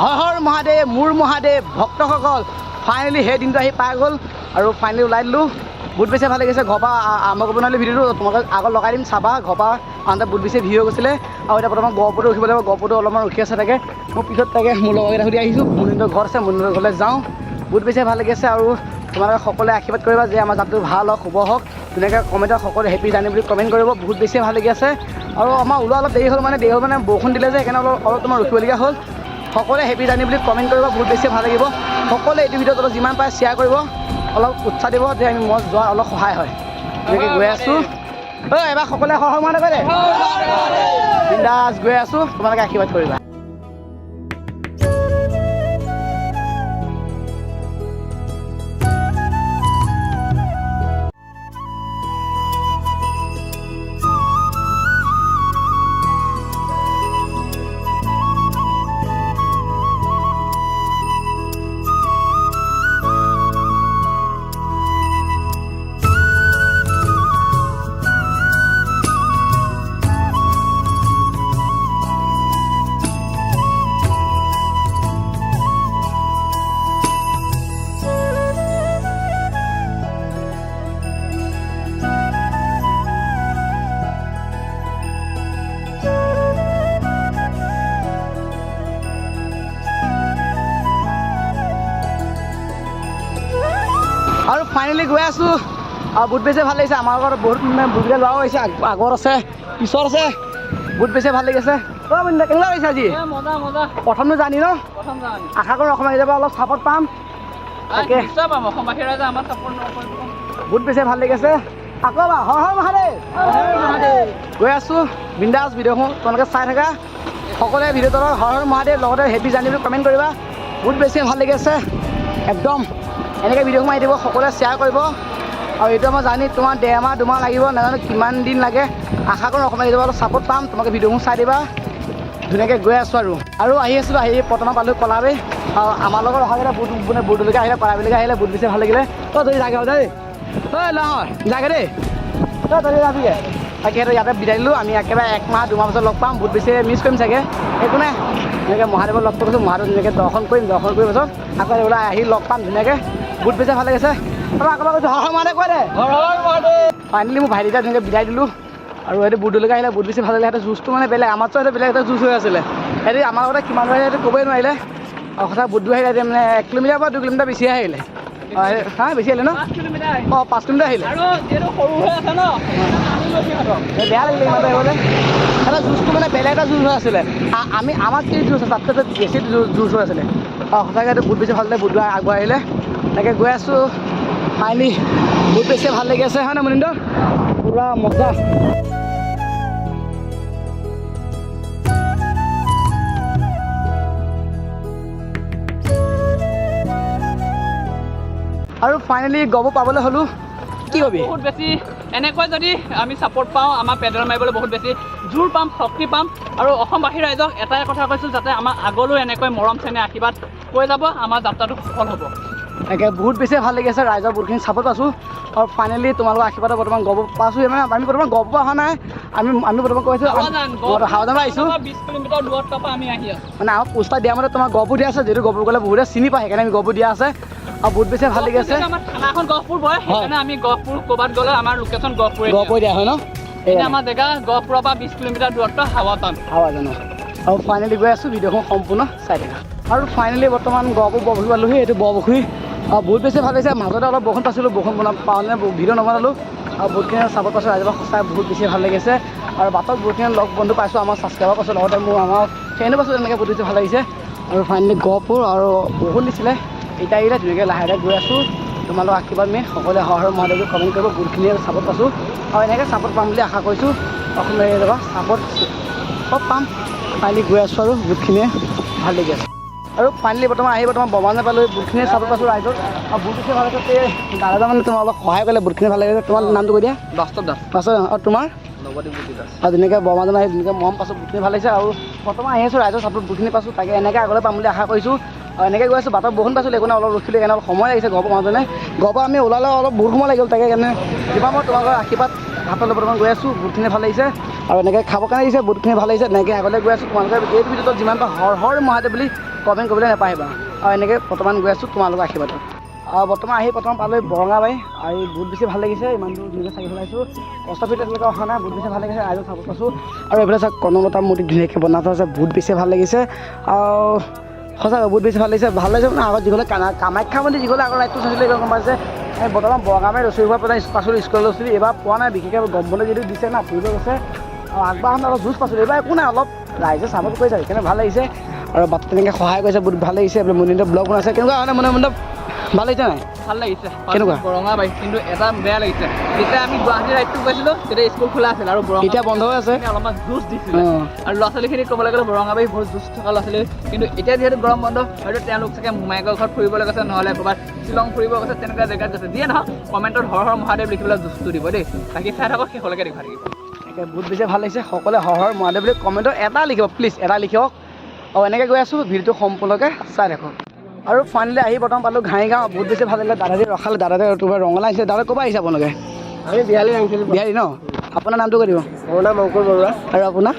হৰ হৰ মহাদেৱ মোৰ মহাদেৱ ভক্তসকল ফাইনেলি সেই দিনটো আহি পাই গ'ল আৰু ফাইনেলি ওলাই দিলোঁ বহুত বেছি ভাল লাগিছে ঘৰৰ পৰা আৰম্ভ কৰিব নোৱাৰিলোঁ ভিডিঅ'টো তোমালোকে আগত লগাই দিম চাবা ঘৰৰ পৰা আনতে বহুত বেছি ভিৰ হৈ গৈছিলে আৰু এতিয়া বৰ্তমান গহপুৰটো ৰখিব লাগিব গহপুৰটো অলপমান ৰখি আছে তাকে মোৰ পিছত তাকে মোৰ লগৰকেইটা সুধি আহিছোঁ মুনিন্দৰ ঘৰ আছে মুনিন্দৰ ঘৰলৈ যাওঁ বহুত বেছি ভাল লাগিছে আৰু তোমালোকে সকলোৱে আশীৰ্বাদ কৰিবা যে আমাৰ যাত্ৰাটো ভাল হওক শুভ হওক ধুনীয়াকৈ কমেণ্টত সকলোৱে হেপী জাৰ্ণি বুলি কমেণ্ট কৰিব বহুত বেছি ভাল লাগি আছে আৰু আমাৰ ওলোৱা অলপ দেৰি হ'ল মানে বৰষুণ দিলে যে সেইকাৰণে অলপ তোমাৰ ৰখিবলগীয়া হ'ল সকলোৱে হেপী জাৰ্ণি বুলি কমেণ্ট কৰিব বহুত বেছি ভাল লাগিব সকলোৱে এইটো ভিডিঅ'ত অলপ যিমান পাৰে শ্বেয়াৰ কৰিব অলপ উৎসাহ দিব যে আমি মই যোৱা অলপ সহায় হয় তেনেকৈ গৈ আছোঁ এবাৰ সকলোৱে সহায় মানে কৰে বিন্দাছ গৈ আছোঁ তোমালোকে আশীৰ্বাদ কৰিবা আৰু ফাইনেলি গৈ আছোঁ আৰু বহুত বেছি ভাল লাগিছে আমাৰ ঘৰত বহুত বহুতকেইটা ল'ৰাও আহিছে আগত আছে পিছত আছে বহুত বেছি ভাল লাগিছে কেনেকুৱা লাগিছে আজি প্ৰথমটো জানি ন আশা কৰোঁ অসম কেতিয়াবা অলপ ছাপৰ্ট পাম তাকে বহুত বেছি ভাল লাগিছে আকৌ বা হৰ হৰ মহাদেৱ গৈ আছোঁ বিন্দাছ ভিডিঅ'সমূহ তোমালোকে চাই থাকা সকলোৱে ভিডিঅ'টো হৰ হৰ মহাদেৱ লগতে হেপী জাৰ্ণি বুলি কমেণ্ট কৰিবা বহুত বেছি ভাল লাগি আছে একদম এনেকৈ ভিডিঅ'সমূহ আহি দিব সকলোৱে শ্বেয়াৰ কৰিব আৰু এইটো মই জানি তোমাৰ 1.5 মাহ 2 মাহ লাগিব নাজানো কিমান দিন লাগে আশা কৰোঁ অসমত কেতিয়াবা অলপ ছাপৰ্ট পাম তোমালোকে ভিডিঅ'সমূহ চাই দিবা ধুনীয়াকৈ গৈ আছোঁ আৰু আহি আছিলোঁ আহি বৰ্তমান পালোঁ কলাবাৰী আৰু আমাৰ লগত অহাকেইটা মানে বুৰ্ডলৈকে আহিলে কলাবাৰীলৈকে আহিলে বহুত বেছি ভাল লাগিলে তই জাগে দেই নহয় জাগে দেই তই যাবিগৈ তাকে সেইটো ইয়াতে বিদায় দিলোঁ আমি একেবাৰে 1 মাহ 2 মাহ পাছত লগ পাম বহুত বেছি মিছ কৰিম চাগে একো নাই ধুনীয়াকৈ মহাদেৱক লগ কৰিছোঁ মহাদেৱ ধুনীয়াকৈ দৰ্শন কৰি পাছত আকৌ ওলাই আহি লগ পাম ধুনীয়াকৈ বহুত বেছি ভাল লাগিছে আৰু আকৌ কৈছোঁ হৰ হৰ মহাদেৱ কৈ দে ফাইনেলি মোৰ ভাইটিটা ধুনীয়াকৈ বিদায় দিলোঁ আৰু সেইটো বুৰ্ডলৈকে আহিলে বহুত বেছি ভাল লাগিলে সেইটো জুচটো মানে বেলেগ আমাৰতো সেইটো বেলেগ এটা জুচ হৈ আছিলে সেইটো আমাৰ আগতে কিমান হৈ সেইটো ক'বই নোৱাৰিলে আৰু সঁচা বুৰ্ডটো আহিলে মানে 1 কিলোমিটাৰ পৰা 2 কিলোমিটাৰ বেছি আহিলে হা বেছি আহিলে ন 5 কিলোমিটাৰ আহিলে বেয়া লাগিলে ইমান আহিবলৈ এটা জুচটো মানে বেলেগ এটা জুচ হৈ আছিলে আমাৰ কি জুচ আছে তাতকৈ বেছি জুচ হৈ আছিলে সঁচাকৈ এইটো বহুত বেছি ভাল লাগিলে বুৰ্ডটো আগুৱাই আহিলে তাকে গৈ আছোঁ ফাইনেলি বহুত বেছি ভাল লাগি আছে হয় নে মুনিন্দ পুৰা মজা আৰু ফাইনেলি গহপুৰ পাবলৈ হ'লোঁ কি কবি বহুত বেছি এনেকৈ যদি আমি ছাপৰ্ট পাওঁ আমাৰ পেডেল মাৰিবলৈ বহুত বেছি জোৰ পাম শক্তি পাম আৰু অসমবাসী ৰাইজক এটাই কথা কৈছোঁ যাতে আমাৰ আগলৈও এনেকৈ মৰম চেনেহ আশীৰ্বাদ কৈ যাব আমাৰ যাত্ৰাটো সফল হ'ব তাকে বহুত বেছি ভাল লাগি আছে ৰাইজৰ বহুতখিনি ছাপৰ্ট পাইছোঁ আৰু ফাইনেলি তোমালোকৰ আশীৰ্বাদত বৰ্তমান গহপুৰ পাইছোঁ মানে আমি বৰ্তমান গহপুৰ অহা নাই আমি বৰ্তমান কৈছোঁ হাওদান আহিছোঁ 20 কিলোমিটাৰ দূৰত্বৰ পৰা আমি আহি আছোঁ মানে আমাৰ পোষ্টাৰ দিয়া মতে তোমাৰ গহপুৰ দিয়া আছে যিহেতু গহপুৰ গ'লে বহুতে চিনি পায় সেইকাৰণে আমি গহপুৰ দিয়া আছে আৰু বহুত বেছি ভাল লাগি আছে আমাৰ থানাখন গহপুৰ হয় সেইকাৰণে আমি গহপুৰ ক'ৰবাত গ'লে আমাৰ লোকেশ্যন গহপুৰ দিয়া হয় ন এতিয়া আমাৰ জেগা গহপুৰৰ পৰা 20 কিলোমিটাৰ দূৰত্ব হাৱাজান আৰু ফাইনেলি গৈ আছোঁ ভিডিঅ'খন সম্পূৰ্ণ চাই থাকা আৰু ফাইনেলি বৰ্তমান গহপুৰ বৰপুখুৰী পালোহি এইটো বৰপুখুৰী বহুত বেছি ভাল লাগিছে মাজতে অলপ বৰষুণ পাইছিলোঁ বৰষুণ পাওঁতে ভিডিঅ' নবনালোঁ আৰু বহুতখিনি ছাপৰ্ট পাইছোঁ ৰাইজৰ সঁচাই বহুত বেছি ভাল লাগিছে আৰু বাটত বহুতখিনি লগ বন্ধু পাইছোঁ আমাৰ ছাবস্ক্ৰাইবাৰ পাইছোঁ লগতে মোৰ আমাৰ ফ্ৰেণ্ডো পাইছোঁ তেনেকৈ বহুত বেছি ভাল লাগিছে আৰু ফাইনেলি গহপুৰ আৰু বৰষুণ দিছিলে এতিয়া আহিলে ধুনীয়াকৈ লাহে লাহে গৈ আছোঁ তোমালোকৰ আশীৰ্বাদ আমি সকলোৱে হৰ হৰ মহাদেৱক কমেণ্ট কৰিব বহুতখিনি ছাপৰ্ট পাইছোঁ আৰু এনেকৈ ছাপৰ্ট পাম বুলি আশা কৰিছোঁ অসমীয়া ৰাইজৰ ছাপৰ্ট চব পাম ফাইনেলি গৈ আছোঁ আৰু বহুতখিনিয়ে ভাল লাগি আছে আৰু ফাইনেলি বৰ্তমান বৰ্মানে পালোঁ বহুতখিনি ছাপৰ্ট পাইছোঁ ৰাইজক আৰু বহুত বেছি ভাল লাগিছে দাদাজন মানে তোমাৰ অলপ সহায় কৰিলে বহুতখিনি ভাল লাগিছে তোমাৰ নামটো কৈ দিয়া বাস্তৱ দাস পাছত আৰু তোমাৰ আৰু ধুনীয়াকৈ বৰ্মাজন আহি ধুনীয়াকৈ মৰম পাইছোঁ বহুতখিনি ভাল লাগিছে আৰু বৰ্তমান আহি আছোঁ ৰাইজৰ ছাপৰ্ট বহুতখিনি পাইছোঁ তাকে এনেকৈ আগলৈ পাম বুলি আশা কৰিছোঁ আৰু এনেকৈ গৈ আছোঁ বাটত বৰষুণ পাইছিলোঁ একো অলপ ৰখিলোঁ সেইকাৰণে অলপ সময় লাগিছে ঘৰৰ মানুহজনে ঘৰৰ পৰা আমি ওলালে অলপ বহুত সময় লাগিল তাকে কাৰণে যিমান মই তোমালোকৰ আশীৰ্বাদ হাতলৈ বৰ্তমান গৈ আছোঁ বহুতখিনি ভাল লাগিছে আৰু এনেকৈ খাবৰ কাৰণে আহিছে বহুতখিনি ভাল লাগিছে এনেকৈ আগলৈ গৈ আছোঁ তোমালোকে এই ভিডিঅ'টোত যিমান পাৰ হৰ হৰ মহাদেৱ বুলি কমেণ্ট কৰিবলৈ নাপাহৰিবা আৰু এনেকৈ বৰ্তমান গৈ আছোঁ তোমালোকৰ আশীৰ্বাদত আৰু বৰ্তমান প্ৰথম পালোঁ বৰঙাবাৰী আৰু বহুত বেছি ভাল লাগিছে ইমান দূৰ ধুনীয়াকৈ চাই চলাইছোঁ কষ্ট ফিট এতিয়ালৈকে অহা নাই বহুত বেছি ভাল লাগিছে ৰাইজক চাপৰ্ট পাইছোঁ আৰু এইফালে চাওক কনকলতা মূৰ্তি ধুনীয়াকৈ বনাই থোৱা আছে বহুত বেছি ভাল লাগিছে আৰু সঁচাকৈ বহুত বেছি ভাল লাগিছে মানে আগত যিসকলে কামাখ্যা মন্দিৰ যিসকলে আগৰ ৰাইডটো চাইছিলে গম পাইছে বৰ্তমান বৰঙাবাৰী ৰচুৰি হোৱাৰ পাছলৈ স্কুলত লৈছিলোঁ এইবাৰ পোৱা নাই বিশেষকৈ গম বন্ধ যিটো দিছে না ফুৰিব গৈছে আৰু আগবাঢ়ন অলপ জুজ পাইছিলোঁ এইবাৰ একো নাই অলপ ৰাইজে চাপৰ্ট কৰিছে সেইকাৰণে ভাল লাগিছে আৰু বাট তেনেকৈ সহায় কৰিছে বহুত ভাল লাগিছে এইফালে মন্দিৰ ব্লগ বনাইছে কেনেকুৱা মানে মনে ভাল লাগিছে নাই ভাল লাগিছে কেনেকুৱা বৰঙাবাৰী কিন্তু এটা বেয়া লাগিছে যেতিয়া আমি গুৱাহাটী ৰাইডটো গৈছিলোঁ তেতিয়া স্কুল খোলা আছিল আৰু এতিয়া বন্ধ হৈ আছে অলপমান জুচ দিছিলে আৰু ল'ৰা ছোৱালীখিনি ক'বলৈ গ'লে বৰঙাবাৰী বহুত জুচ থকা ল'ৰা ছোৱালী কিন্তু এতিয়া যিহেতু গৰম বন্ধ হয়তো তেওঁলোক চাগে মোমায়েকৰ ঘৰত ফুৰিবলৈ গৈছে নহ'লে ক'ৰবাত শ্বিলং ফুৰিব গৈছে তেনেকুৱা জেগাত গৈছে যিয়ে নহওক কমেণ্টত হৰ হৰ মহাদেৱ লিখি পেলাই জুচটো দিব দেই বাকী চাই থাকক শেষলৈকে দেখুৱাই থাকিব তাকে বহুত বেছি ভাল লাগিছে সকলোৱে হৰ হৰ মহাদেৱ বুলি কমেণ্টত এটা লিখিব প্লিজ এটা লিখক আৰু এনেকৈ গৈ আছোঁ ভিডিঅ'টো সম্পূৰ্ণকৈ চাই থাকক আৰু ফাইনেলি আহি বৰ্তমান পালোঁ ঘাইগাঁও বহুত বেছি ভাল লাগিলে দাদাজী ৰখালে দাদাজী তোমাৰ ৰঙালা আহিছে দাদা ক'ৰপৰা আহিছে আপোনালোকে আমি বিহালী আনিছিলোঁ বিহাৰী ন আপোনাৰ নামটো কৈ দিব মোৰ নাম অংকুৰ বৰুৱা আৰু আপোনাৰ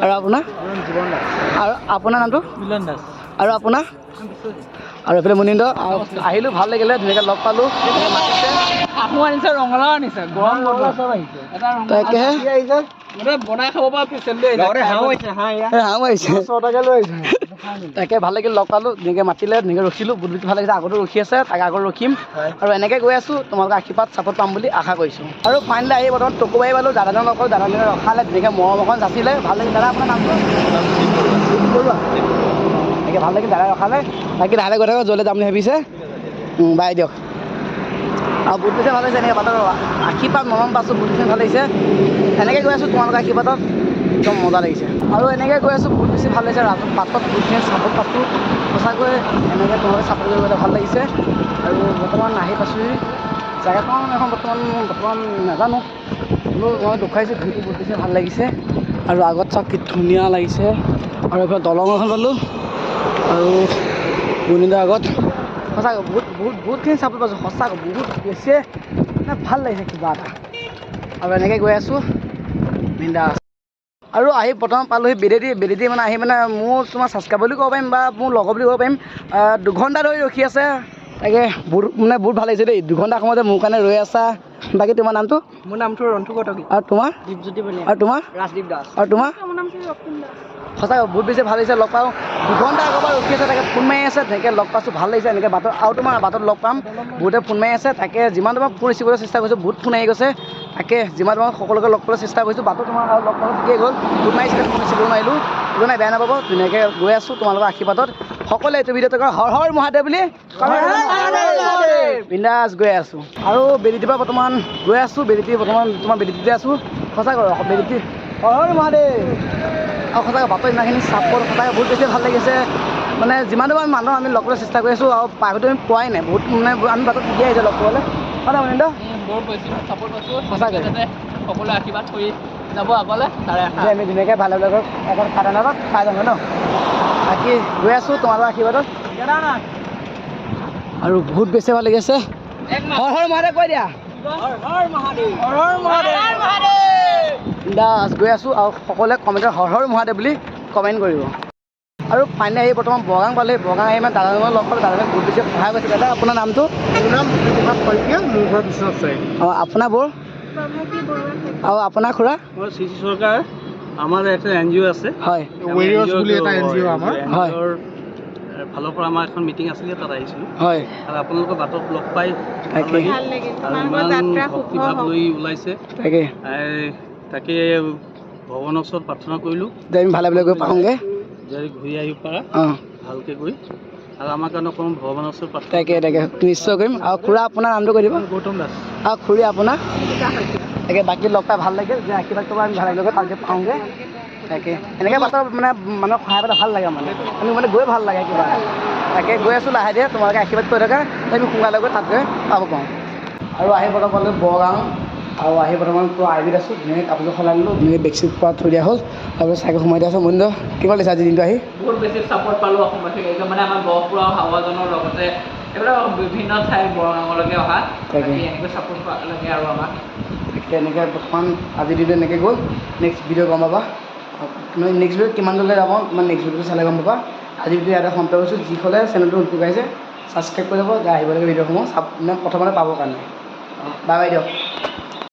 আৰু আপোনাৰ জীৱন দাস আৰু আপোনাৰ নামটো মিলন দাস আৰু আপোনাৰ আৰু এইফালে মুনিন্দ আহিলোঁ ভাল লাগিলে ধুনীয়াকৈ লগ পালোঁ আহু আনিছে ৰঙালাও আনিছে গৰম বন্ধ চব আহিছে এটা তাকেহে আহিছে বনাই খাব পৰা ফেচিলিটি হাঁহ আহিছে হাঁহ আহিছে 100 টকা লৈ আহিছে তাকে ভাল লাগিল লগ পালোঁ ধুনীয়াকৈ মাতিলে ধুনীয়াকৈ ৰখিলোঁ বহুত বেছি ভাল লাগিছে আগতো ৰখি আছে তাকে আগত ৰখিম আৰু এনেকৈ গৈ আছোঁ তোমালোকৰ আশীৰ্বাদ চাপৰ্ট পাম বুলি আশা কৰিছোঁ আৰু ফাইনেলি আহি বৰ্তমান টকুবাৰী পালোঁ দাদাজনক লগ দাদাজনে ৰখালে ধুনীয়াকৈ মৰম এখন যাচিলে ভাল লাগিল দাদা আপোনাৰ নামটো বৰুৱা তাকে ভাল লাগিল দাদাই ৰখালে বাকী দাদাই গৈ থাকক য'লৈ যাম বুলি ভাবিছে বাই দিয়ক আৰু বহুত বেছি ভাল লাগিছে এনেকৈ বাটৰ আশীৰ্বাদ মৰম পাইছোঁ বহুত বেছি ভাল লাগিছে এনেকৈ গৈ আছোঁ তোমালোকৰ আশীৰ্বাদত একদম মজা লাগিছে আৰু এনেকৈ গৈ আছোঁ বহুত বেছি ভাল লাগিছে বাটত বহুতখিনি চাপৰ্ট পাইছোঁ সঁচাকৈ এনেকৈ তোমালোকে চাপৰ্ট কৰিবলৈ ভাল লাগিছে আৰু বৰ্তমান আহি পাইছোঁ জেগাখন এখন বৰ্তমান নাজানো হ'লেও মই দেখুৱাইছোঁ ভিউটো বহুত বেছি ভাল লাগিছে আৰু আগত চাওক কি ধুনীয়া লাগিছে আৰু এইফালে দলং এখন পালোঁ আৰু মুনিন্দৰ আগত সঁচাকৈ বহুতখিনি চাপৰ্ট পাইছোঁ সঁচাকৈ বহুত বেছি মানে ভাল লাগিছে কিবা এটা আৰু এনেকৈ গৈ আছোঁ বিন্দাছ আৰু আহি প্ৰথম পালোঁহি বেদেতি মানে আহি মানে মোৰ তোমাৰ ছাবস্ক্ৰাইব বুলি ক'ব পাৰিম বা মোৰ লগৰ বুলি ক'ব পাৰিম 2 ঘণ্টা ধৰি ৰখি আছে তাকে বহুত ভাল লাগিছে দেই 2 ঘণ্টা সময়তে মোৰ কাৰণে ৰৈ আছা বাকী তোমাৰ নামটো মোৰ নামটো ৰন্টু কটকী আৰু তোমাৰ দীপজ্যোতি বনিয়া আৰু তোমাৰ ৰাজদীপ দাস আৰু তোমাৰ সঁচাকৈ বহুত বেছি ভাল লাগিছে লগ পাওঁ 2 ঘণ্টা আগৰ পৰা ৰখি আছে তাকে ফোন মাৰি আছে তেনেকৈ লগ পাইছোঁ ভাল লাগিছে এনেকৈ বাটত আৰু তোমাৰ বাটত লগ পাম বহুতে ফোন মাৰি আছে তাকে যিমান তোমাৰ ফোন ৰিচিভ কৰিবলৈ চেষ্টা কৰিছোঁ বহুত ফোন আহি গৈছে তাকে যিমান তোমাক সকলোকে লগ কৰিবলৈ চেষ্টা কৰিছোঁ বাটত তোমাৰ আৰু লগ পালোঁ ঠিকেই গ'ল ফোন মাৰিছিলে ফোন ৰিচিভ কৰিব নোৱাৰিলোঁ একো নাই বেয়া নাপাব ধুনীয়াকৈ গৈ আছোঁ তোমালোকৰ আশীৰ্বাদত সকলোৱে এইটো ভিডিঅ'টো হৰ হৰ মহাদেৱ বুলি বিন্দাছ গৈ আছোঁ আৰু বেলিটিৰ পৰা বৰ্তমান গৈ আছোঁ তোমাৰ বেলিটিতে আছোঁ সঁচাকৈ বেলিটি হৰ হৰ মহাদেৱ আৰু সঁচাকৈ বাটৰ ইমানখিনি চাপৰ্ট সঁচাকৈ বহুত বেছি ভাল লাগিছে মানে যিমানো মানুহ আমি লগ কৰিবলৈ চেষ্টা কৰি আছোঁ আৰু প্ৰাইভেটো আমি পোৱাই নাই বহুত মানে আমি বাটত ঠিকেই আহিছে লগ কৰিবলৈ হয় মুনিন্দ বহুত বেছি চাপৰ্ট পাইছোঁ সঁচাকৈ যাতে সকলোৱে আশীৰ্বাদ কৰি যাব আগলৈ তাৰে যে আমি ধুনীয়াকৈ ভালে ভালে এখন খাদানত খাই যাম ন বাকী গৈ আছোঁ তোমালোকৰ আশীৰ্বাদত আৰু বহুত বেছি ভাল লাগিছে হৰ হৰ মহাদেৱ কৈ দিয়া দাস গৈ আছোঁ আৰু সকলোৱে কমেণ্টত হৰ হৰ মহাদেৱ বুলি কমেণ্ট কৰিব আৰু ফাইনেলি আহি বৰ্তমান বৰগাং পালে বৰগাং আহি মানে দাদাজনক লগ পালোঁ দাদাজনে বহুত বেছি সহায় কৰিছে দাদা আপোনাৰ নামটো মোৰ নাম জ্যোতিপ্ৰসাদ শইকীয়া মোৰ ঘৰ বিশ্বনাথ চাৰিআলি অঁ আপোনাৰ বৰ আৰু আপোনাৰ খুৰা মই শ্ৰী চৰকাৰ আমাৰ এটা NGO আছে হয় ৱেৰিয়ৰ্ছ বুলি এটা NGO আমাৰ হয় ফালৰ পৰা আমাৰ এখন মিটিং আছিলে তাত আহিছিলোঁ হয় আৰু আপোনালোকৰ বাটত লগ পাই তাকে আৰু ইমান ভক্তিভাৱ লৈ ওলাইছে তাকে ভগৱানৰ ওচৰত প্ৰাৰ্থনা কৰিলোঁ যে আমি ভালে ভালে গৈ পাওঁগৈ যে ঘূৰি আহিব পাৰা অঁ ভালকৈ গৈ আৰু আমাৰ কাৰণে অকণমান ভগৱানৰ ওচৰত প্ৰাৰ্থনা তাকে নিশ্চয় কৰিম আৰু খুৰা আপোনাৰ নামটো কৈ দিব গৌতম দাস আৰু খুৰী আপোনাৰ তাকে বাকী লগ পাই ভাল লাগিল যে আশীৰ্বাদ কৰিব আমি ভালে ভালে তাকে পাওঁগৈ তাকে এনেকৈ বাটৰ মানে মানুহক সহায় পালে ভাল লাগে আমি মানে গৈ ভাল লাগে কিবা তাকে গৈ আছোঁ লাহে দিয়ে তোমালোকে আশীৰ্বাদ কৰি থাকা আমি সোনকালে গৈ তাত গৈ পাব পাৰোঁ আৰু আহি বৰ্তমান পালোঁ বৰগাঁও আৰু আহি বৰ্তমান পুৰা আইবিত আছোঁ ধুনীয়াকৈ কাপোৰযোৰ সলাই দিলোঁ ধুনীয়াকৈ বেডশ্বীট পৰা থৈ দিয়া হ'ল তাৰপিছত চাইকেল সোমাই দিয়া আছে মুনিন্দ কিমান লাগিছে আজি দিনটো আহি বহুত বেছি ছাপৰ্ট পালোঁ অসমবাসীক একদম মানে আমাৰ গহপুৰ আৰু হাৱাজানৰ লগতে এইবিলাক বিভিন্ন ঠাই বৰগাঙলৈকে অহা তাকে এনেকৈ ছাপৰ্ট লাগে আৰু আমাক এনেকৈ বৰ্তমান আজিৰ দিনটো এনেকৈ গ'ল নেক্সট ভিডিঅ' গম পাবা নেক্সট ভিডিঅ'ত কিমান দূৰলৈ যাব তোমাৰ নেক্সট ভিডিঅ'টো চালে গম পাবা আজি ভিডিঅ' ইয়াতে সমাপ্ত কৰিছোঁ। যিসকলে চেনেলটো নতুন আহিছে ছাবস্ক্ৰাইব কৰি ল'ব, যে আহিব লাগে ভিডিঅ'সমূহ প্ৰথমতে পাবৰ কাৰণে। বাই বাই দিয়ক।